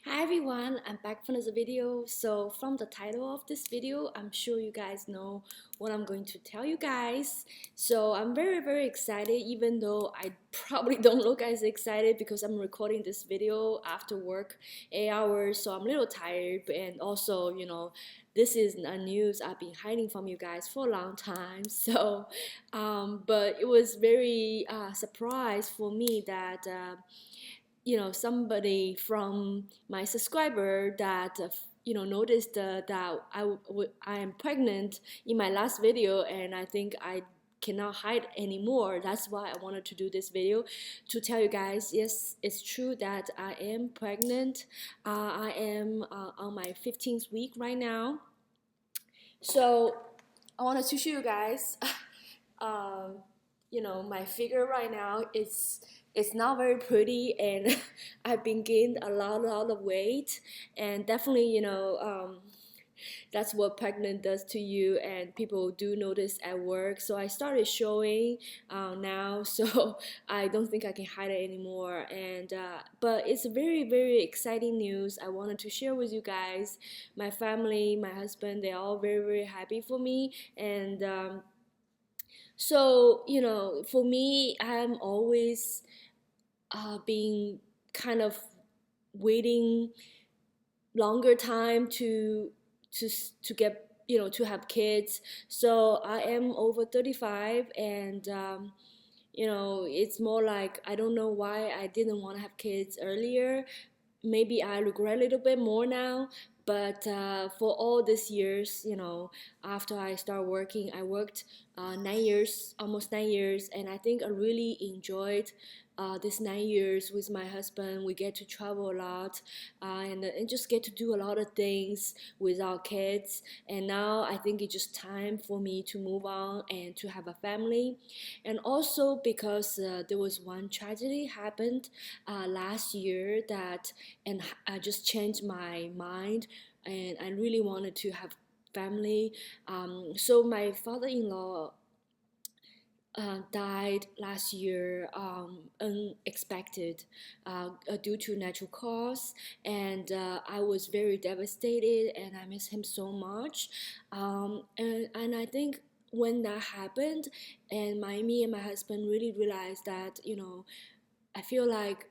Hi everyone, I'm back for another video. So from the title of this video, I'm sure you guys know what I'm going to tell you guys. So I'm very excited, even though I probably don't look as excited because I'm recording this video after work 8 hours. So I'm a little tired, and also, this is a news I've been hiding from you guys for a long time. But it was very surprise for me that somebody from my subscriber that noticed that I am pregnant in my last video, and I think I cannot hide anymore. That's why I wanted to do this video to tell you guys, yes, it's true that I am pregnant. I am on my 15th week right now. So I wanted to show you guys um, my figure right now is it's not very pretty, and I've been gained a lot of weight, and definitely that's what pregnant does to you, and people do notice at work. So I started showing now, so I don't think I can hide it anymore. And but it's very exciting news I wanted to share with you guys. My family, my husband, they're all very happy for me, and so, for me, I'm always being kind of waiting longer time to to get to have kids. So I am over 35, and it's more like I don't know why I didn't want to have kids earlier. Maybe I regret a little bit more now. But for all these years, after I start working, I worked 9 years, almost 9 years, and I think I really enjoyed these 9 years with my husband. We get to travel a lot, and just get to do a lot of things with our kids. And now I think it's just time for me to move on and to have a family. And also because there was one tragedy happened last year that, and I just changed my mind, and I really wanted to have family. So my father-in-law died last year, unexpected, due to natural cause, and I was very devastated, and I miss him so much. And I think when that happened, and me and my husband really realized that, I feel like,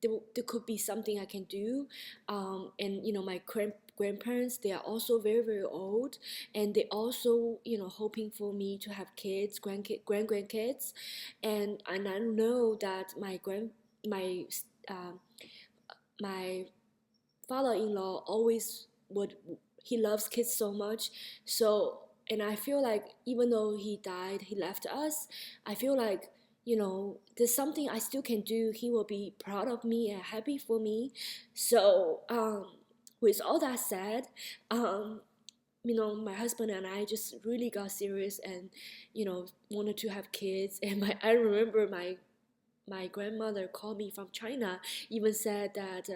there could be something I can do. And my grandparents, they are also very old, and they also hoping for me to have kids, grandkids. And I know that my um my father-in-law always would, he loves kids so much. So, and I feel like even though he died, he left us, I feel like, there's something I still can do. He will be proud of me and happy for me. So with all that said, um my husband and I just really got serious, and wanted to have kids. And I remember my grandmother called me from China, even said that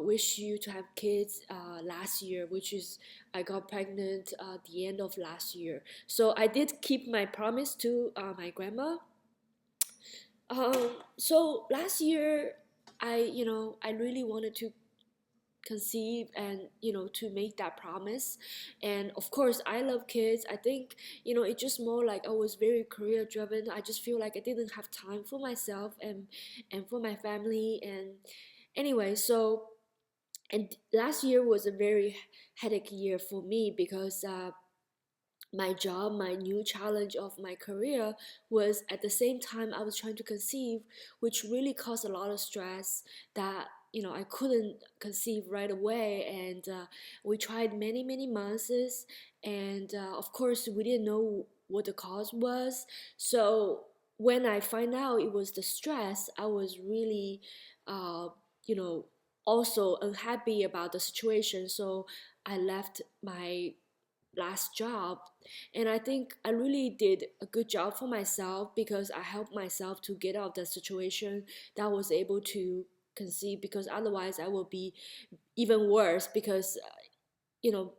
wish you to have kids last year, which is I got pregnant the end of last year. So I did keep my promise to my grandma. So last year, I really wanted to conceive, and to make that promise. And of course I love kids. I think it's just more like I was very career driven. I just feel like I didn't have time for myself and for my family. And anyway, so, and last year was a very headache year for me because my job, my new challenge of my career, was at the same time I was trying to conceive, which really caused a lot of stress that I couldn't conceive right away. And we tried many months, and of course we didn't know what the cause was. So when I find out it was the stress, I was really you know also unhappy about the situation. So I left my last job, and I think I really did a good job for myself because I helped myself to get out of the situation, that I was able to conceive. Because otherwise I will be even worse, because you know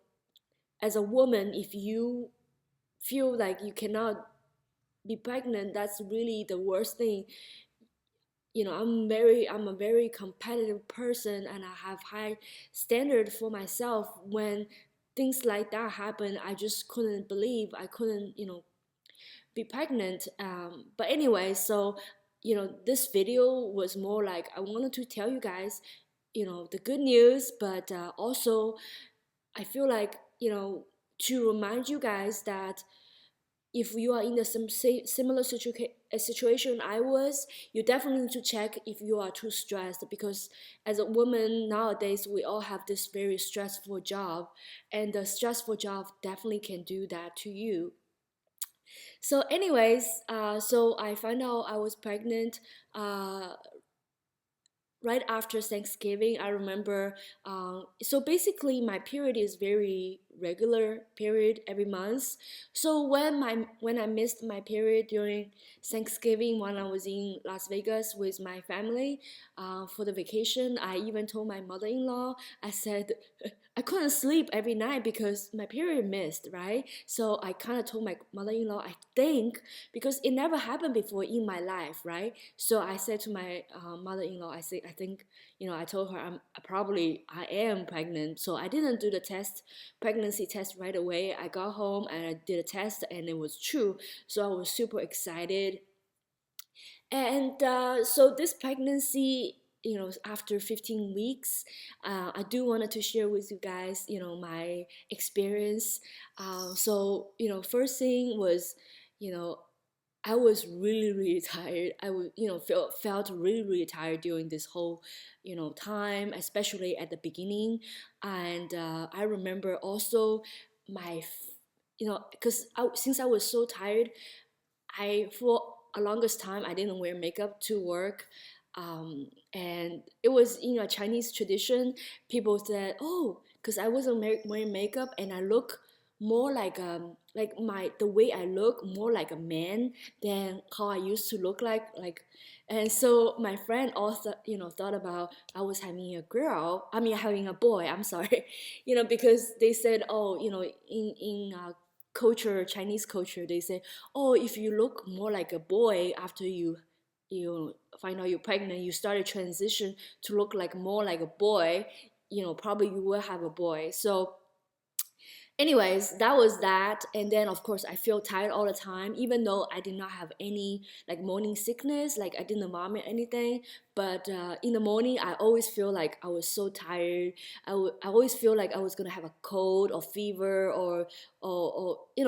as a woman, if you feel like you cannot be pregnant, that's really the worst thing I'm a very competitive person, and I have high standard for myself. When things like that happen, I just couldn't believe I couldn't, be pregnant. But anyway, so this video was more like I wanted to tell you guys, the good news, but also I feel like, to remind you guys that if you are in the similar situation I was, you definitely need to check if you are too stressed, because as a woman nowadays, we all have this very stressful job, and the stressful job definitely can do that to you. So, anyways, so I found out I was pregnant uh, right after Thanksgiving. I remember. So basically, my period is very regular period every month. So when I missed my period during Thanksgiving, when I was in Las Vegas with my family for the vacation, I even told my mother-in-law. I said I couldn't sleep every night because my period missed, right? So I kind of told my mother-in-law, I think, because it never happened before in my life, right? So I said to my mother-in-law, I think, I told her I am pregnant. So I didn't do the pregnancy test right away. I got home and I did a test, and it was true. So I was super excited. And so this pregnancy, after 15 weeks, I do wanted to share with you guys, my experience. So, first thing was, you know, I was really, really tired. I would, felt really, really tired during this whole, time, especially at the beginning. And I remember also my, because since I was so tired, for a longest time, I didn't wear makeup to work. And it was in a Chinese tradition. People said, "Oh, because I wasn't wearing makeup and I look more like the way I look more like a man than how I used to look like." And so my friend also, thought about I was having a girl. I mean, having a boy. I'm sorry, because they said, "Oh, in culture, Chinese culture, they say, oh, if you look more like a boy after you find out you're pregnant, you start a transition to look like more like a boy, probably you will have a boy." So anyways, that was that. And then of course I feel tired all the time, even though I did not have any like morning sickness, like I didn't vomit anything. But in the morning I always feel like I was so tired. I always feel like I was gonna have a cold or fever, or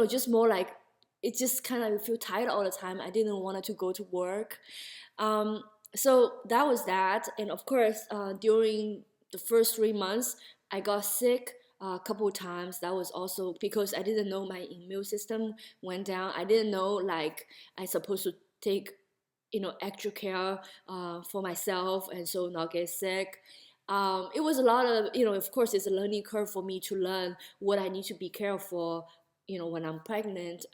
just more like it just kind of feel tired all the time. I didn't want to go to work. um, so that was that. And of course, during the first 3 months, I got sick a couple of times. That was also because I didn't know my immune system went down. I didn't know like I supposed to take extra care for myself, and so not get sick. It was a lot of, of course, it's a learning curve for me to learn what I need to be careful, when I'm pregnant.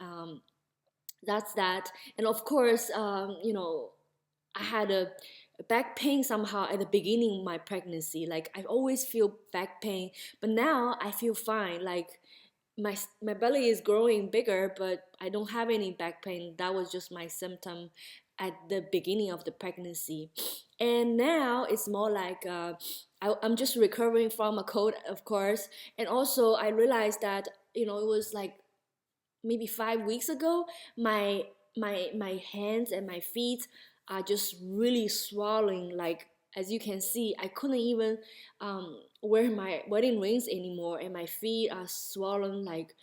That's that. And of course, I had a back pain somehow at the beginning of my pregnancy. Like I always feel back pain, but now I feel fine. Like my belly is growing bigger, but I don't have any back pain. That was just my symptom at the beginning of the pregnancy. And now it's more like I'm just recovering from a cold, of course. And also I realized that it was like maybe 5 weeks ago, my hands and my feet are just really swelling. Like as you can see, I couldn't even wear my wedding rings anymore, and my feet are swollen like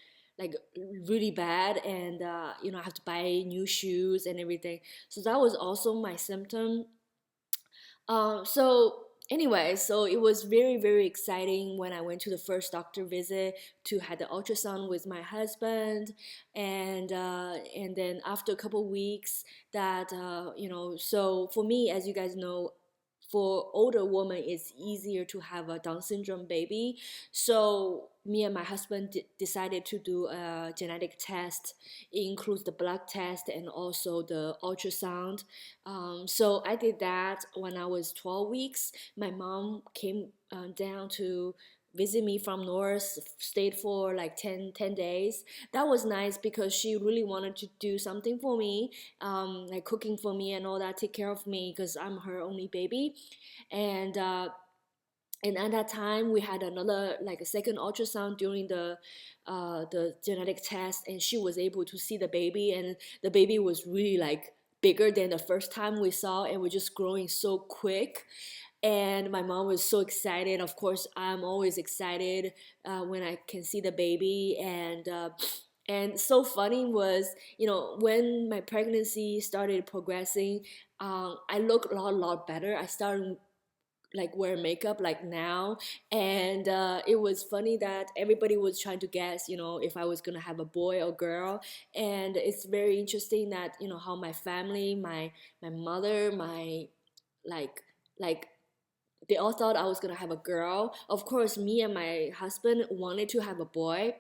really bad. And I have to buy new shoes and everything. So that was also my symptom. So anyway, so it was very, very exciting when I went to the first doctor visit to have the ultrasound with my husband. And then after a couple weeks, that so for me, as you guys know, for older women it's easier to have a Down syndrome baby. So me and my husband decided to do a genetic test. It includes the blood test and also the ultrasound. So I did that when I was 12 weeks. My mom came down to visit me from North, stayed for like 10 days. That was nice because she really wanted to do something for me, like cooking for me and all that, take care of me because I'm her only baby. And and at that time we had another, like a second ultrasound during the genetic test, and she was able to see the baby, and the baby was really like bigger than the first time we saw, and we're just growing so quick. And my mom was so excited. Of course, I'm always excited when I can see the baby. And so funny was, when my pregnancy started progressing, I looked a lot better. I started like wear makeup like now. And it was funny that everybody was trying to guess, if I was gonna have a boy or girl. And it's very interesting that, how my family, my mother, my like like they all thought I was gonna have a girl. Of course, me and my husband wanted to have a boy.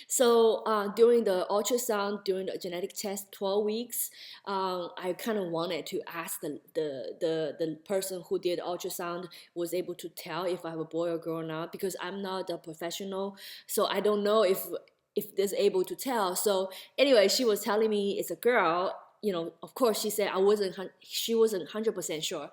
So during the ultrasound, during the genetic test, 12 weeks, I kind of wanted to ask the person who did ultrasound was able to tell if I have a boy or girl or not, because I'm not a professional, so I don't know if they're able to tell. So anyway, she was telling me it's a girl. Of course, she said she wasn't 100% sure.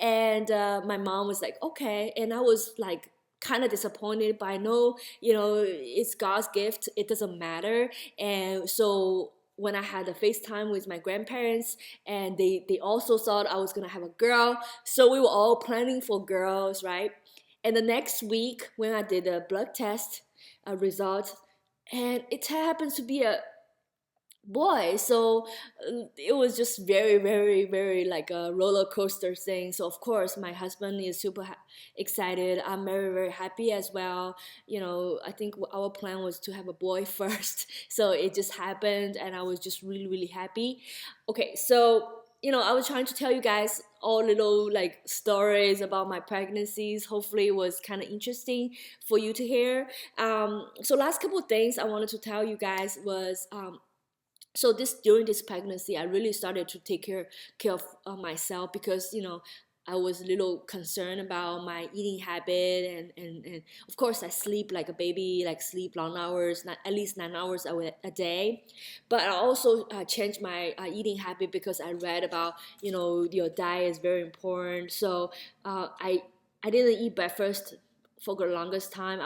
And my mom was like, okay. And I was like kind of disappointed, but I know, it's God's gift. It doesn't matter. And so when I had a FaceTime with my grandparents, and they also thought I was gonna have a girl, so we were all planning for girls, right? And the next week, when I did a blood test result, and it happens to be a boy. So it was just very, very, very like a roller coaster thing. So of course my husband is super excited. I'm very, very happy as well. I think our plan was to have a boy first, so it just happened, and I was just really, really happy. Okay, so I was trying to tell you guys all little like stories about my pregnancies. Hopefully it was kind of interesting for you to hear. So last couple of things I wanted to tell you guys was, so during this pregnancy, I really started to take care of myself, because I was a little concerned about my eating habit. And of course I sleep like a baby, like sleep long hours, not at least 9 hours a day. But I also changed my eating habit, because I read about, your diet is very important. So I didn't eat breakfast for the longest time.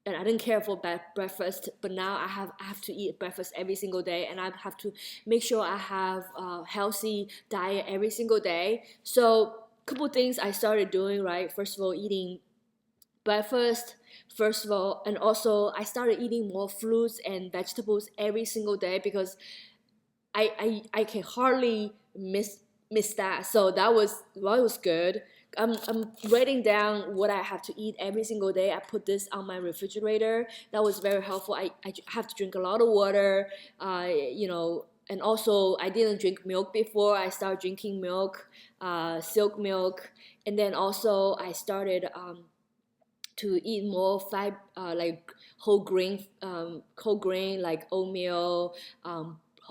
And I didn't care for breakfast, but now I have to eat breakfast every single day, and I have to make sure I have a healthy diet every single day. So a couple things I started doing, right? First of all, eating breakfast, first of all, and also I started eating more fruits and vegetables every single day, because I can hardly miss that. So that was good. I'm writing down what I have to eat every single day. I put this on my refrigerator. That was very helpful. I have to drink a lot of water, and also I didn't drink milk before. I started drinking milk, silk milk. And then also I started to eat more like whole grain like oatmeal,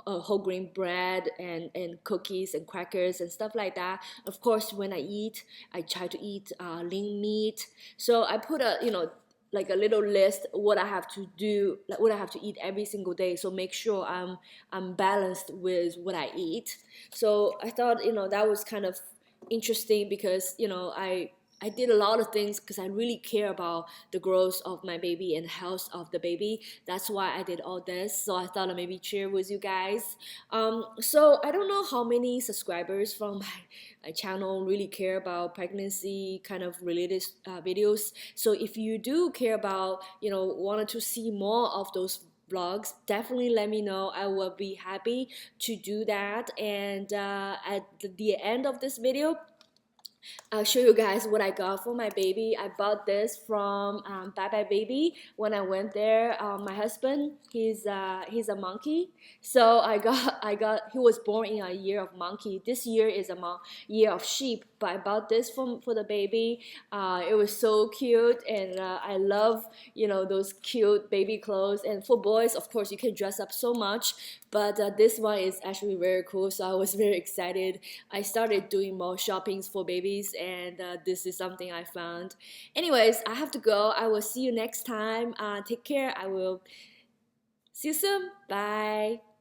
whole grain bread, and cookies and crackers and stuff like that. Of course, when I eat, I try to eat lean meat. So I put like a little list what I have to do, like what I have to eat every single day. So make sure I'm balanced with what I eat. So I thought that was kind of interesting, because I did a lot of things because I really care about the growth of my baby and health of the baby. That's why I did all this. So I thought I'd maybe share with you guys. So I don't know how many subscribers from my channel really care about pregnancy kind of related videos. So if you do care about, wanted to see more of those vlogs, definitely let me know. I will be happy to do that. And at the end of this video, I'll show you guys what I got for my baby. I bought this from Bye Bye Baby when I went there. My husband, he's a monkey, so he was born in a year of monkey. This year is a year of sheep, but I bought this for the baby. It was so cute, and I love those cute baby clothes. And for boys, of course, you can dress up so much. But this one is actually very cool, so I was very excited. I started doing more shoppings for babies, and this is something I found. Anyways, I have to go. I will see you next time. Take care. I will see you soon. Bye.